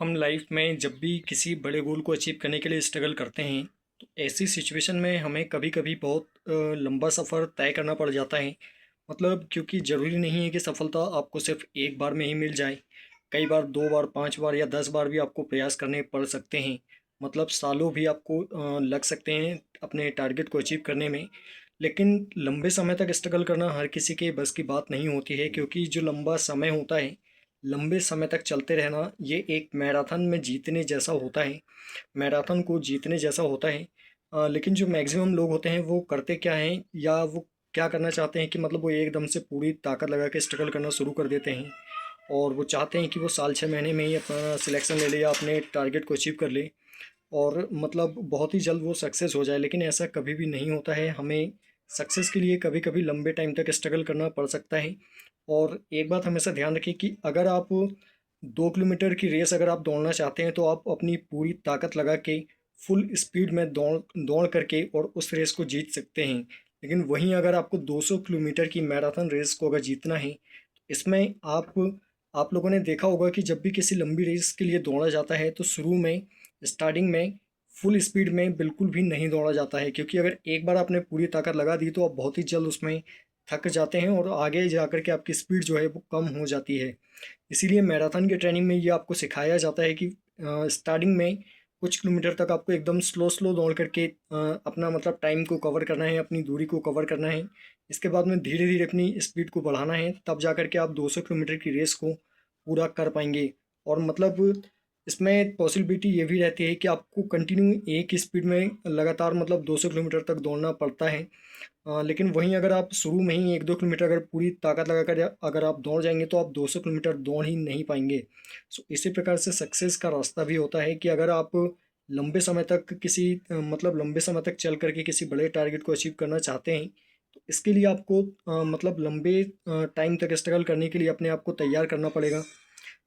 हम लाइफ में जब भी किसी बड़े गोल को अचीव करने के लिए स्ट्रगल करते हैं तो ऐसी सिचुएशन में हमें कभी कभी बहुत लंबा सफ़र तय करना पड़ जाता है। मतलब क्योंकि ज़रूरी नहीं है कि सफलता आपको सिर्फ एक बार में ही मिल जाए। कई बार 2 बार 5 बार या 10 बार भी आपको प्रयास करने पड़ सकते हैं। मतलब सालों भी आपको लग सकते हैं अपने टारगेट को अचीव करने में। लेकिन लंबे समय तक स्ट्रगल करना हर किसी के बस की बात नहीं होती है, क्योंकि जो लंबा समय होता है, लंबे समय तक चलते रहना, ये एक मैराथन में जीतने जैसा होता है। मैराथन को जीतने जैसा होता है। लेकिन जो मैक्सिमम लोग होते हैं वो करते क्या हैं, या वो क्या करना चाहते हैं कि मतलब वो एकदम से पूरी ताकत लगा के स्ट्रगल करना शुरू कर देते हैं। और वो चाहते हैं कि वो साल 6 महीने में ही अपना सिलेक्शन ले ले या अपने टारगेट को अचीव कर ले, और मतलब बहुत ही जल्द वो सक्सेस हो जाए। लेकिन ऐसा कभी भी नहीं होता है। हमें सक्सेस के लिए कभी कभी लंबे टाइम तक स्ट्रगल करना पड़ सकता है। और एक बात हमेशा ध्यान रखिए कि अगर आप 2 किलोमीटर की रेस अगर आप दौड़ना चाहते हैं तो आप अपनी पूरी ताकत लगा के फुल स्पीड में दौड़ दौड़ करके और उस रेस को जीत सकते हैं। लेकिन वहीं अगर आपको 200 किलोमीटर की मैराथन रेस को अगर जीतना है, इसमें आप लोगों ने देखा होगा कि जब भी किसी लंबी रेस के लिए दौड़ा जाता है तो शुरू में, स्टार्टिंग में फुल स्पीड में बिल्कुल भी नहीं दौड़ा जाता है, क्योंकि अगर एक बार आपने पूरी ताकत लगा दी तो आप बहुत ही जल्द उसमें थक जाते हैं और आगे जाकर के आपकी स्पीड जो है वो कम हो जाती है। इसीलिए मैराथन की ट्रेनिंग में ये आपको सिखाया जाता है कि स्टार्टिंग में कुछ किलोमीटर तक आपको एकदम स्लो स्लो दौड़ करके अपना मतलब टाइम को कवर करना है, अपनी दूरी को कवर करना है। इसके बाद में धीरे धीरे अपनी स्पीड को बढ़ाना है, तब जा कर के आप 200 किलोमीटर की रेस को पूरा कर पाएंगे। और मतलब इसमें पॉसिबिलिटी ये भी रहती है कि आपको कंटिन्यू एक ही स्पीड में लगातार मतलब 200 किलोमीटर तक दौड़ना पड़ता है। लेकिन वहीं अगर आप शुरू में ही 1-2 किलोमीटर अगर पूरी ताकत लगाकर अगर आप दौड़ जाएंगे तो आप 200 किलोमीटर दौड़ ही नहीं पाएंगे। सो इसी प्रकार से सक्सेस का रास्ता भी होता है कि अगर आप लंबे समय तक किसी मतलब लंबे समय तक चल करके किसी बड़े टारगेट को अचीव करना चाहते हैं, तो इसके लिए आपको मतलब लंबे टाइम तक स्ट्रगल करने के लिए अपने आप को तैयार करना पड़ेगा।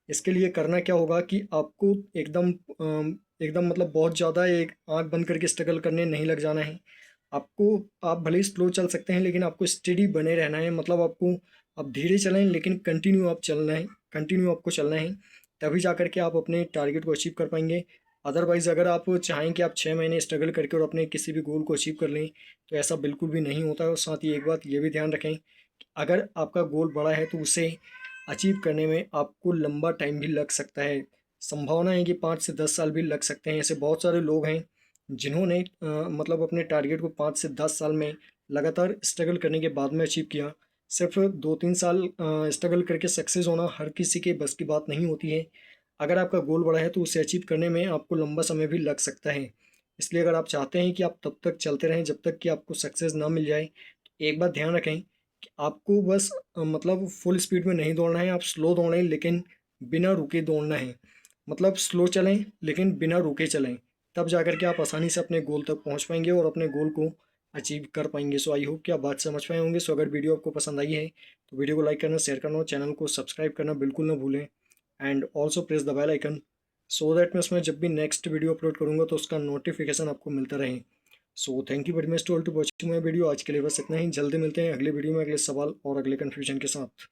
इसके लिए करना क्या होगा कि आपको एकदम मतलब बहुत ज़्यादा एक आँख बंद करके स्ट्रगल करने नहीं लग जाना है। आपको आप भले ही स्लो चल सकते हैं, लेकिन आपको स्टेडी बने रहना है। मतलब आपको आप धीरे चलें लेकिन कंटिन्यू आप चलना है, कंटिन्यू आपको चलना है। तभी जा कर के आप अपने टारगेट को अचीव कर पाएंगे। अदरवाइज़ अगर आप चाहें कि आप 6 महीने स्ट्रगल करके और अपने किसी भी गोल को अचीव कर लें, तो ऐसा बिल्कुल भी नहीं होता है। और साथ ही एक बात ये भी ध्यान रखें कि अगर आपका गोल बड़ा है तो उसे अचीव करने में आपको लंबा टाइम भी लग सकता है। संभावना है कि 5 से 10 साल भी लग सकते हैं। ऐसे बहुत सारे लोग हैं जिन्होंने मतलब अपने टारगेट को 5 से 10 साल में लगातार स्ट्रगल करने के बाद में अचीव किया। सिर्फ 2-3 साल स्ट्रगल करके सक्सेस होना हर किसी के बस की बात नहीं होती है। अगर आपका गोल बड़ा है तो उसे अचीव करने में आपको लंबा समय भी लग सकता है। इसलिए अगर आप चाहते हैं कि आप तब तक चलते रहें जब तक कि आपको सक्सेस ना मिल जाए, तो एक बात ध्यान रखें कि आपको बस मतलब फुल स्पीड में नहीं दौड़ना है, आप स्लो दौड़ें लेकिन बिना रुके दौड़ना है। मतलब स्लो चलें लेकिन बिना रुके चलें, तब जाकर के आप आसानी से अपने गोल तक पहुंच पाएंगे और अपने गोल को अचीव कर पाएंगे। सो आई होप कि आप बात समझ पाए होंगे। सो अगर वीडियो आपको पसंद आई है तो वीडियो को लाइक करना, शेयर करना और चैनल को सब्सक्राइब करना बिल्कुल ना भूलें। And also press the bell icon, so that मैं उसमें जब भी नेक्स्ट वीडियो अपलोड करूँगा तो उसका नोटिफिकेशन आपको मिलता रहे। So thank you very much to all to watching my video. आज के लिए बस इतना ही। जल्दी मिलते हैं अगले वीडियो में अगले सवाल और अगले कन्फ्यूजन के साथ।